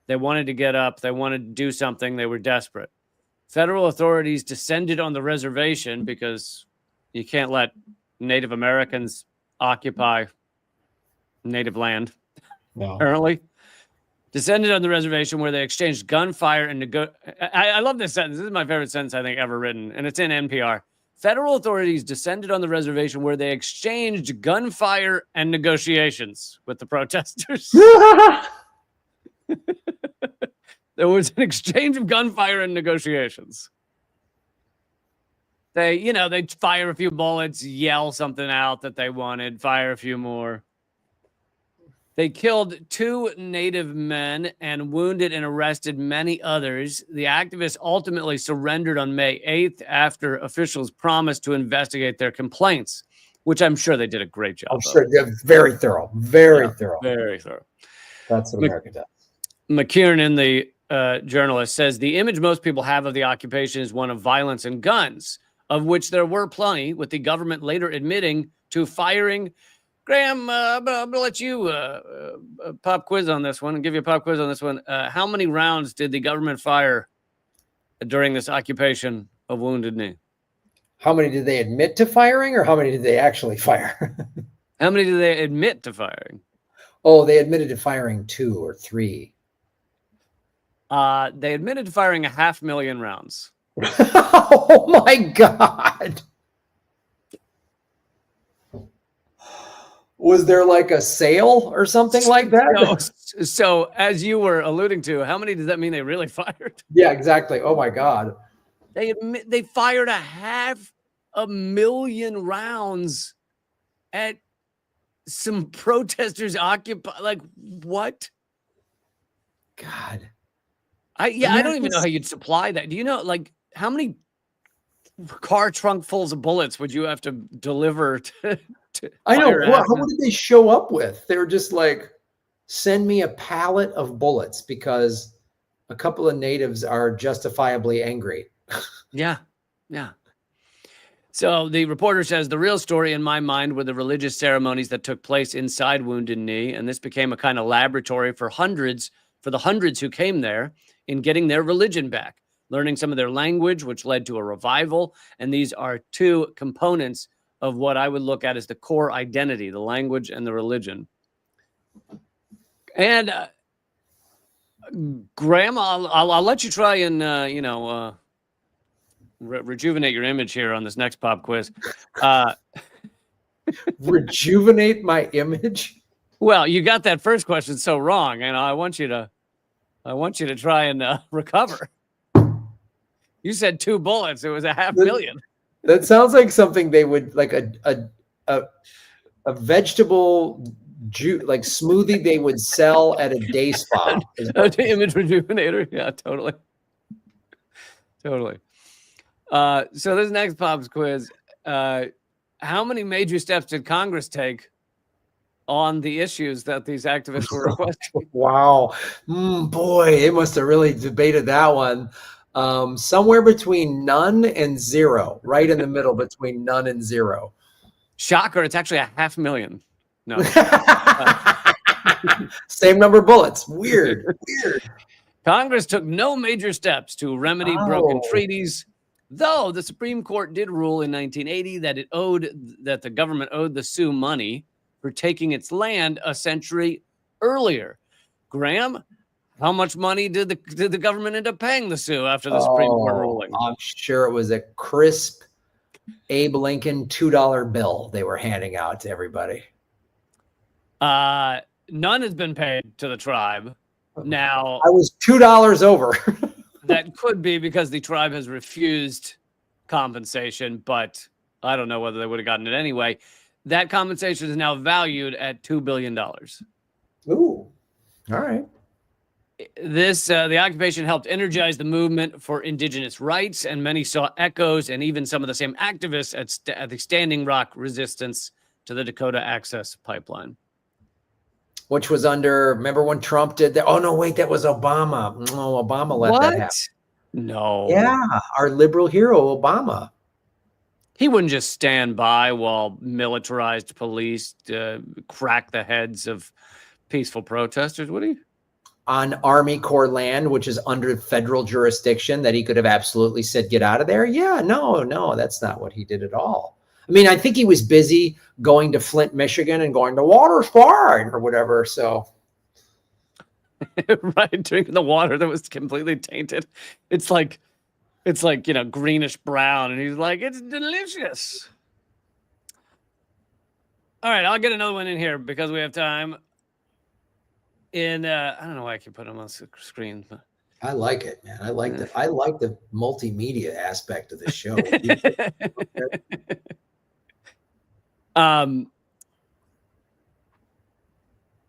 They wanted to get up. They wanted to do something. They were desperate. Federal authorities descended on the reservation because you can't let Native Americans occupy native land, apparently. Descended on the reservation where they exchanged gunfire and I love this sentence. This is my favorite sentence I think ever written, and it's in NPR. Federal authorities descended on the reservation where they exchanged gunfire and negotiations with the protesters. There was an exchange of gunfire and negotiations. They'd fire a few bullets, yell something out that they wanted, fire a few more. They killed 2 Native men and wounded and arrested many others. The activists ultimately surrendered on May 8th after officials promised to investigate their complaints, which I'm sure they did a great job. I'm sure they're very thorough. Very thorough. That's what America does. McKiernan, the journalist, says the image most people have of the occupation is one of violence and guns, of which there were plenty, with the government later admitting to firing. Graham, I'm going to let you pop quiz on this one and give you a pop quiz on this one. How many rounds did the government fire during this occupation of Wounded Knee? How many did they admit to firing, or how many did they actually fire? How many did they admit to firing? Oh, they admitted to firing 2 or 3. They admitted to firing 500,000 rounds. Oh my God. Was there like a sale or something like that? So as you were alluding to, how many does that mean they really fired? Yeah, exactly. Oh my God. They fired 500,000 rounds at some protesters occupy. Like what? God. I don't even know how you'd supply that. Do you know, like, how many car trunk fulls of bullets would you have to deliver to I know. fire What did they show up with? They were just like, send me a pallet of bullets because a couple of natives are justifiably angry. Yeah. Yeah. So the reporter says the real story in my mind were the religious ceremonies that took place inside Wounded Knee, and this became a kind of laboratory for the hundreds who came there in getting their religion back, learning some of their language, which led to a revival. And these are two components of what I would look at as the core identity, the language and the religion. And Graham, I'll let you try and rejuvenate your image here on this next pop quiz. Rejuvenate my image? Well, you got that first question so wrong, and I want you to try and recover. You said 2 bullets. It was 500,000. That sounds like something they would like a vegetable like smoothie they would sell at a day spa. Image rejuvenator. Yeah, totally. So this next pops quiz. How many major steps did Congress take on the issues that these activists were requesting? Wow. Boy, they must have really debated that one. Somewhere between none and zero, right in the middle between none and zero. Shocker, it's actually 500,000. No. Same number of bullets. Weird. Congress took no major steps to remedy broken treaties, though the Supreme Court did rule in 1980 that the government owed the Sioux money for taking its land a century earlier. Graham, how much money did the government end up paying the Sioux after the Supreme Court ruling? I'm sure it was a crisp Abe Lincoln $2 bill they were handing out to everybody. None has been paid to the tribe. Now, I was $2 over. That could be because the tribe has refused compensation, but I don't know whether they would have gotten it anyway. That compensation is now valued at $2 billion. Ooh, all right. The occupation helped energize the movement for indigenous rights, and many saw echoes and even some of the same activists at the Standing Rock resistance to the Dakota Access Pipeline. Which was remember when Trump did that? Oh, no, wait, that was Obama. No, Obama let that happen. No. Yeah, our liberal hero, Obama. He wouldn't just stand by while militarized police crack the heads of peaceful protesters, would he? On Army Corps land, which is under federal jurisdiction, that he could have absolutely said, get out of there. Yeah, no, that's not what he did at all. I mean, I think he was busy going to Flint, Michigan and going, the water's fine or whatever. So, right, drinking the water that was completely tainted. It's like, greenish brown. And he's like, it's delicious. All right, I'll get another one in here because we have time. I don't know why I keep putting them on the screen. But I like it, man. I like the multimedia aspect of the show.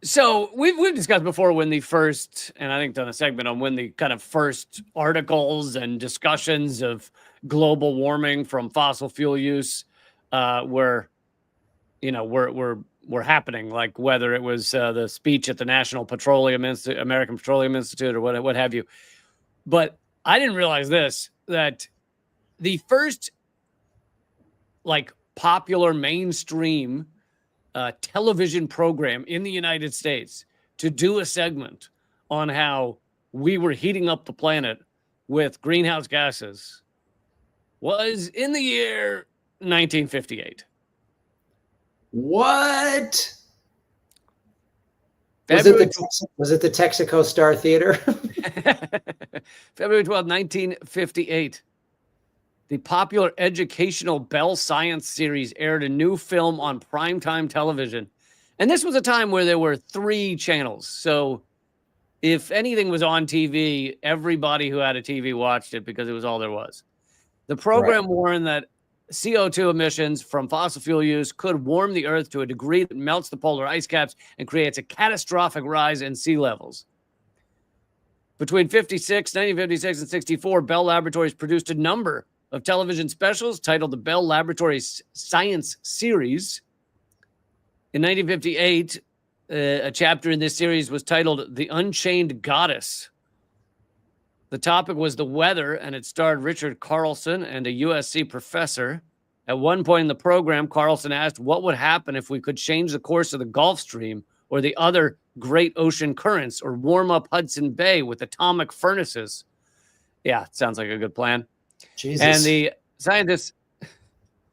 So we've discussed before when the first, and I think done a segment on when the kind of first articles and discussions of global warming from fossil fuel use were happening, like whether it was the speech at the American Petroleum Institute or what have you. But I didn't realize that the first popular mainstream television program in the United States to do a segment on how we were heating up the planet with greenhouse gases was in the year 1958. What? Was it the Texaco Star Theater? February 12, 1958. The popular educational Bell Science series aired a new film on primetime television And this was a time where there were 3 channels. So if anything was on TV, everybody who had a TV watched it because it was all there was. The program warned that CO2 emissions from fossil fuel use could warm the Earth to a degree that melts the polar ice caps and creates a catastrophic rise in sea levels. Between 1956 and 64, Bell Laboratories produced a number of television specials titled the Bell Laboratories Science Series. In 1958, a chapter in this series was titled The Unchained Goddess. The topic was the weather, and it starred Richard Carlson and a USC professor. At one point in the program, Carlson asked what would happen if we could change the course of the Gulf Stream or the other great ocean currents or warm up Hudson Bay with atomic furnaces. Yeah, sounds like a good plan. Jesus. And the scientist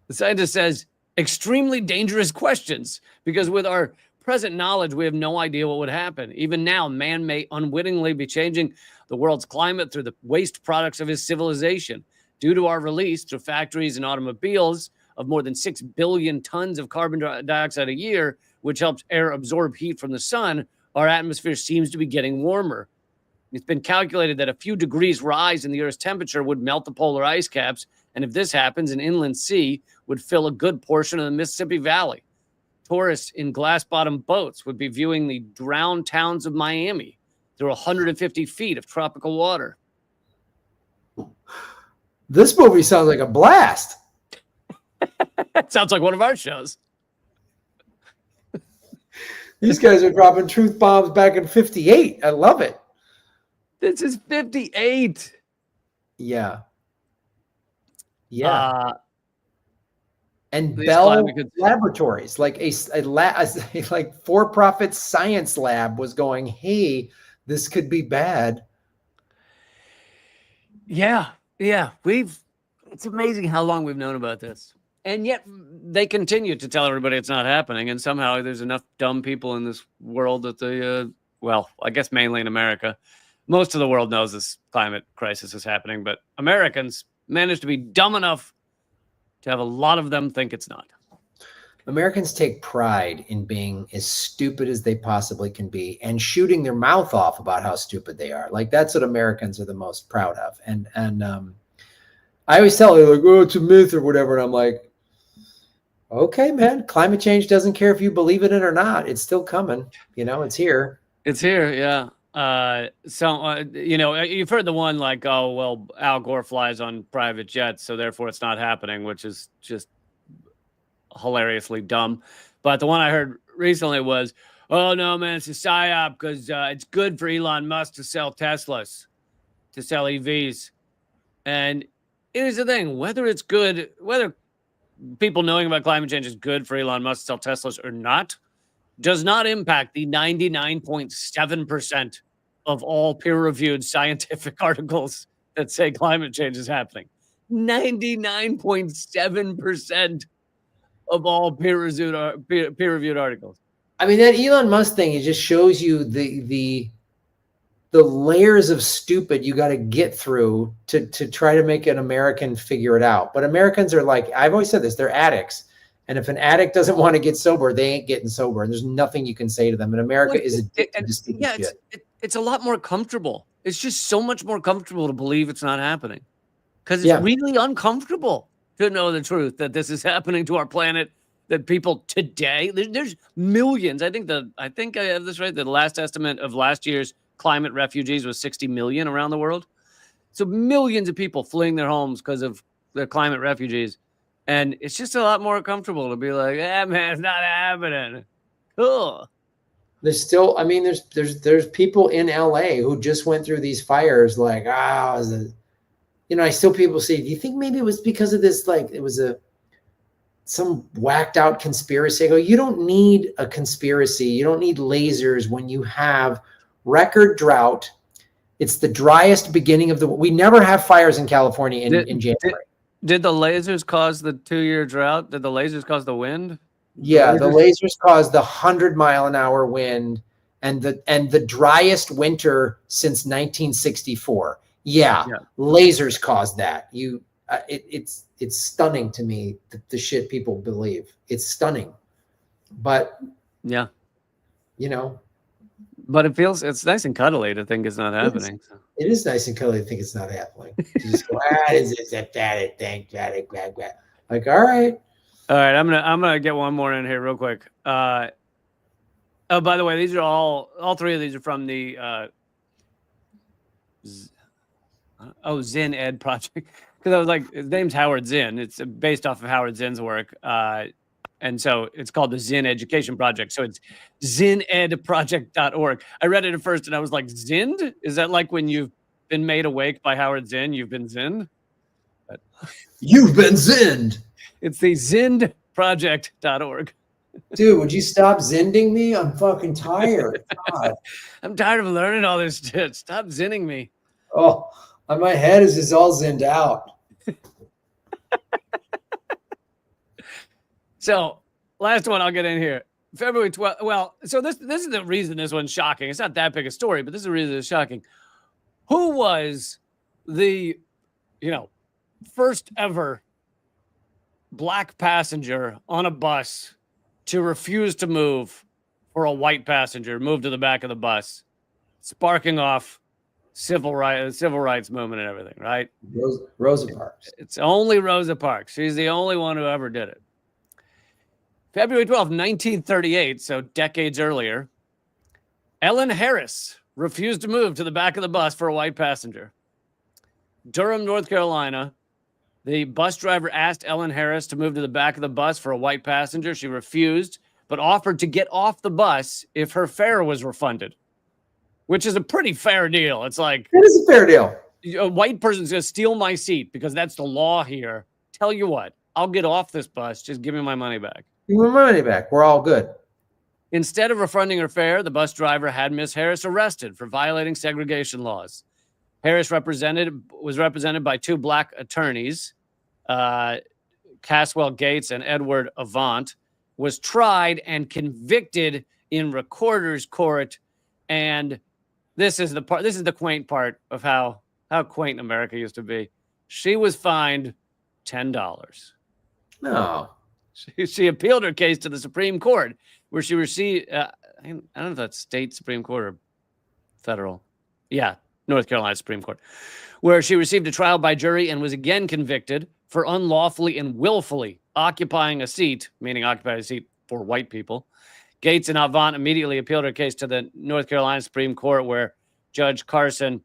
says, extremely dangerous questions, because with our present knowledge, we have no idea what would happen. Even now, man may unwittingly be changing the world's climate through the waste products of his civilization. Due to our release through factories and automobiles of more than 6 billion tons of carbon dioxide a year, which helps air absorb heat from the sun, our atmosphere seems to be getting warmer. It's been calculated that a few degrees rise in the Earth's temperature would melt the polar ice caps, and if this happens, an inland sea would fill a good portion of the Mississippi Valley. Tourists in glass-bottom boats would be viewing the drowned towns of Miami through 150 feet of tropical water. This movie sounds like a blast. Sounds like one of our shows. These guys are dropping truth bombs back in 58. I love it. This is 58. Yeah. And These Bell climate- Laboratories, like a like for-profit science lab, was going, hey, this could be bad. Yeah. It's amazing how long we've known about this. And yet they continue to tell everybody it's not happening. And somehow there's enough dumb people in this world that they, well, I guess mainly in America, most of the world knows this climate crisis is happening, but Americans manage to be dumb enough to have a lot of them think it's not. Americans take pride in being as stupid as they possibly can be and shooting their mouth off about how stupid they are. Like, that's what Americans are the most proud of. And I always tell them, like, oh, it's a myth or whatever. And I'm like, okay, man, climate change doesn't care if you believe it or not. It's still coming. You know, it's here. It's here. Yeah. You know, you've heard the one like, oh, well, Al Gore flies on private jets, so therefore it's not happening, which is just hilariously dumb. But the one I heard recently was, oh, no, man, it's a psyop because it's good for Elon Musk to sell Teslas, to sell EVs. And here's the thing, whether people knowing about climate change is good for Elon Musk to sell Teslas or not, does not impact the 99.7% of all peer-reviewed scientific articles that say climate change is happening. 99.7% of all peer-reviewed articles. I mean, that Elon Musk thing, it just shows you the layers of stupid you got to get through to try to make an American figure it out. But Americans are like, I've always said this, they're addicts. And if an addict doesn't want to get sober, they ain't getting sober. And there's nothing you can say to them. And America is addicted to stupid shit. It's a lot more comfortable. It's just so much more comfortable to believe it's not happening. Because it's really uncomfortable to know the truth that this is happening to our planet, that people today, there's millions. I think I have this right. The last estimate of last year's climate refugees was 60 million around the world. So millions of people fleeing their homes because of their climate refugees. And it's just a lot more comfortable to be like, man, it's not happening. Cool. There's still, I mean, there's people in LA who just went through these fires, like, I still people say, do you think maybe it was because of this? Like, it was some whacked out conspiracy. I go, you don't need a conspiracy. You don't need lasers when you have record drought. It's the driest beginning of we never have fires in California in January. Did the lasers cause the 2-year drought? Did the lasers cause the wind? Yeah, the lasers caused the 100-mile-an-hour wind and the driest winter since 1964. Yeah. Lasers caused that. It's stunning to me, the shit people believe. It's stunning. But yeah, you know, But it's nice and cuddly to think it's not happening. So. it is nice and cuddly to think it's not happening. You just go, is it that thing, like, all right. All right, I'm gonna get one more in here real quick. Oh, by the way, these are all three of these are from the Zinn Ed project, because I was like, his name's Howard Zinn. It's based off of Howard Zinn's work, and so it's called the Zinn Education Project. So it's zinnedproject.org. I read it at first and I was like, zinned? Is that like when you've been made awake by Howard Zinn, you've been zinned? But you've been zinned. It's the zinnedproject.org. Dude, would you stop zinding me? I'm fucking tired. God. I'm tired of learning all this shit. Stop zinning me. Oh, my head is just all zinned out. So, last one I'll get in here. February 12th. Well, so this is the reason this one's shocking. It's not that big a story, but this is the reason it's shocking. Who was the, first ever black passenger on a bus to refuse to move for a white passenger, move to the back of the bus, sparking off civil rights movement and everything, right? Rosa Parks. It's only Rosa Parks. She's the only one who ever did it. February 12th, 1938, so decades earlier, Ellen Harris refused to move to the back of the bus for a white passenger. Durham, North Carolina, the bus driver asked Ellen Harris to move to the back of the bus for a white passenger. She refused, but offered to get off the bus if her fare was refunded, which is a pretty fair deal. It's like, it is a fair deal. A white person's going to steal my seat because that's the law here. Tell you what, I'll get off this bus. Just give me my money back. Give me my money back. We're all good. Instead of refunding her fare, the bus driver had Miss Harris arrested for violating segregation laws. Harris was represented by two black attorneys, Caswell Gates and Edward Avant, was tried and convicted in recorder's court. And this is the quaint part of how quaint America used to be. She was fined $10. No. She appealed her case to the Supreme Court, where she received, I don't know if that's state Supreme Court or federal. Yeah, North Carolina Supreme Court, where she received a trial by jury and was again convicted for unlawfully and willfully occupying a seat, meaning occupying a seat for white people. Gates and Avant immediately appealed her case to the North Carolina Supreme Court, where Judge Carson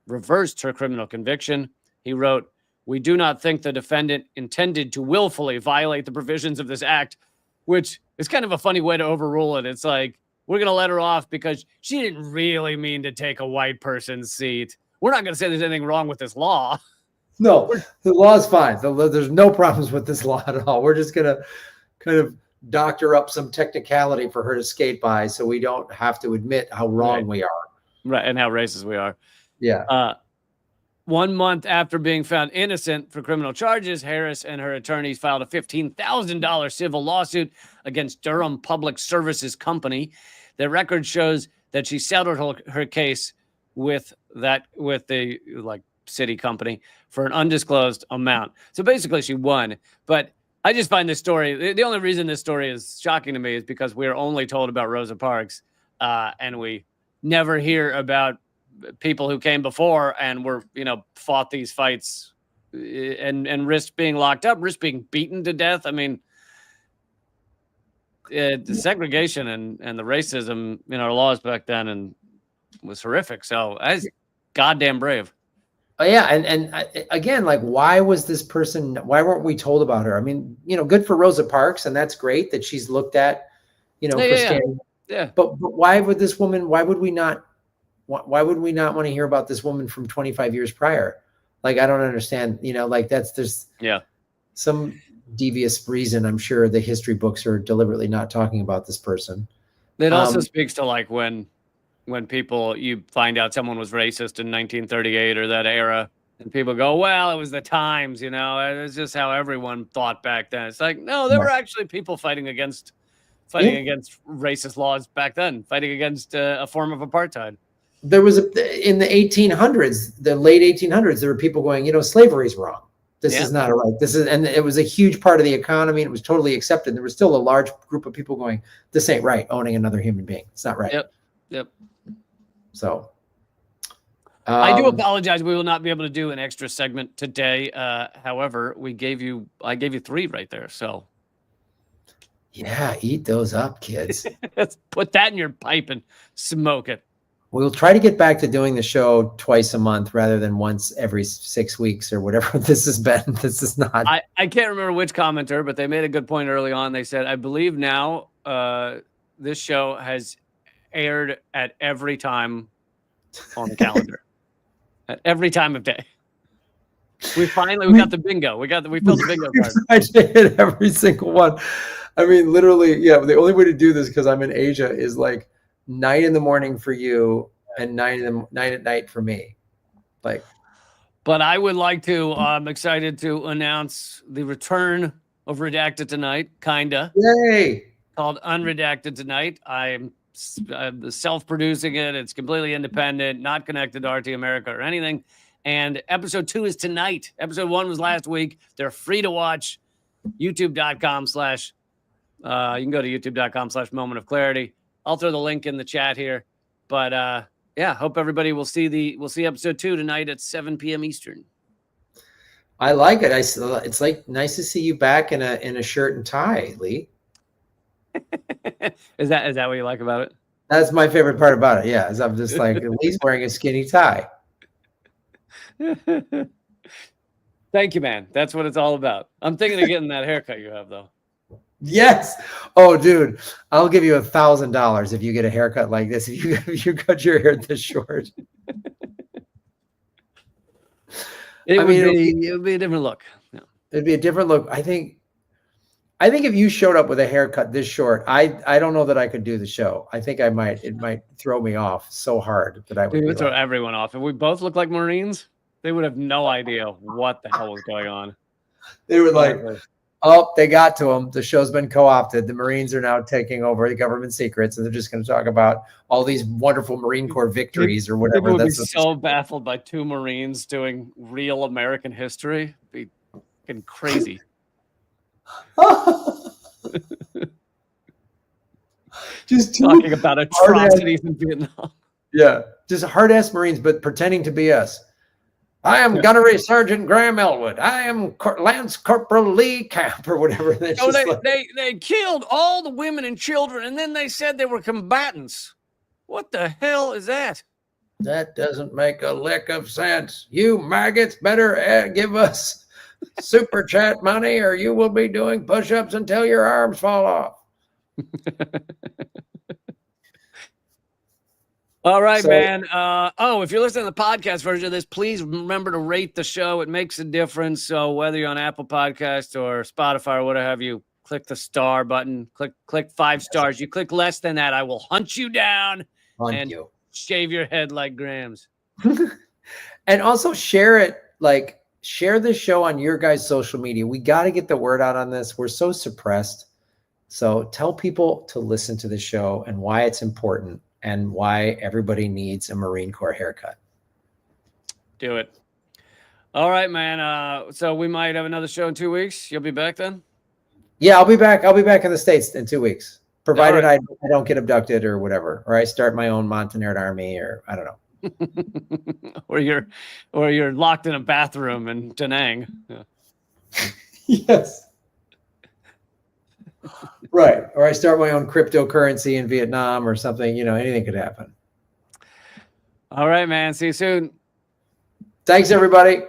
reversed her criminal conviction. He wrote, "We do not think the defendant intended to willfully violate the provisions of this act," which is kind of a funny way to overrule it. It's like, we're going to let her off because she didn't really mean to take a white person's seat. We're not going to say there's anything wrong with this law. No, the law is fine. There's no problems with this law at all. We're just going to kind of doctor up some technicality for her to skate by so we don't have to admit how wrong we are. Right, and how racist we are. Yeah. 1 month after being found innocent for criminal charges, Harris and her attorneys filed a $15,000 civil lawsuit against Durham Public Services Company. The record shows that she settled her case with the city company for an undisclosed amount. So basically she won. But I just find this story, the only reason this story is shocking to me is because we're only told about Rosa Parks, and we never hear about people who came before and were, fought these fights and risked being locked up, risked being beaten to death. I mean, the segregation and the racism in our laws back then and was horrific. So that's goddamn brave. Oh, yeah. And again, like, why weren't we told about her? I mean, good for Rosa Parks, and that's great that she's looked at, for standing. Yeah. But why would we not want to hear about this woman from 25 years prior? Like, I don't understand, there's some devious reason. I'm sure the history books are deliberately not talking about this person. It also speaks to like when people, you find out someone was racist in 1938 or that era, and people go, well, it was the times, it was just how everyone thought back then. It's like, no, there were actually people fighting against racist laws back then, fighting against a form of apartheid. There was in the 1800s, the late 1800s, there were people going, slavery's wrong. This is not a right. This is, and it was a huge part of the economy. And it was totally accepted. There was still a large group of people going, this ain't right. Owning another human being. It's not right. Yep. So I do apologize. We will not be able to do an extra segment today. However, I gave you 3 right there. So yeah, eat those up, kids. Let's put that in your pipe and smoke it. We'll try to get back to doing the show twice a month rather than once every 6 weeks or whatever this has been. This is not. I can't remember which commenter, but they made a good point early on. They said, I believe now this show has aired at every time on the calendar. At every time of day. We got the bingo. We filled the bingo card. I did every single one. I mean, literally, yeah. The only way to do this, because I'm in Asia, is like 9 in the morning for you and 9 at night for me. Like, but I would like to. I'm excited to announce the return of Redacted Tonight. Kinda. Yay! Called Unredacted Tonight. I'm self-producing it. It's completely independent, not connected to RT America or anything. And episode 2 is tonight. Episode 1 was last week. They're free to watch. YouTube.com/ you can go to youtube.com/moment of clarity. I'll throw the link in the chat here. But yeah, hope everybody will see episode 2 tonight at 7 p.m. Eastern. I like it. It's like nice to see you back in a shirt and tie, Lee. Is that what you like about it? That's my favorite part about it. Yeah, is I'm just like, at least wearing a skinny tie. Thank you, man. That's what it's all about. I'm thinking of getting that haircut you have, though. Yes. Oh, dude, I'll give you $1,000 if you get a haircut like this. If you cut your hair this short. It would be a different look. Yeah. It'd be a different look. I think if you showed up with a haircut this short, I don't know that I could do the show. I think it might throw me off so hard that I would. It would throw everyone off. If we both look like Marines, they would have no idea what the hell was going on. They were like, oh, they got to him. The show's been co-opted. The Marines are now taking over the government secrets, and they're just going to talk about all these wonderful Marine Corps victories or whatever. People would be so baffled by 2 Marines doing real American history. It'd be fucking crazy. Just talking about atrocities in Vietnam. Yeah, just hard-ass Marines, but pretending to be us. I am Gunnery Sergeant Graham Elwood. I am Lance Corporal Lee Camp, or whatever. So they killed all the women and children, and then they said they were combatants. What the hell is that? That doesn't make a lick of sense. You maggots better give us super chat money, or you will be doing push-ups until your arms fall off. All right, man. If you're listening to the podcast version of this, please remember to rate the show. It makes a difference. So whether you're on Apple Podcasts or Spotify or whatever have you, click the star button. Click 5 stars. You click less than that, I will hunt you down and shave your head like Graham's. And also share it. Share this show on your guys' social media. We got to get the word out on this. We're so suppressed. So tell people to listen to the show and why it's important and why everybody needs a Marine Corps haircut. Do it. All right, man. So we might have another show in 2 weeks. You'll be back then? Yeah, I'll be back. I'll be back in the States in 2 weeks, provided I don't get abducted or whatever, or I start my own Montagnard army, or I don't know. or you're locked in a bathroom in Da Nang. Yeah. Yes. Right. Or I start my own cryptocurrency in Vietnam or something. Anything could happen. All right, man. See you soon. Thanks, everybody.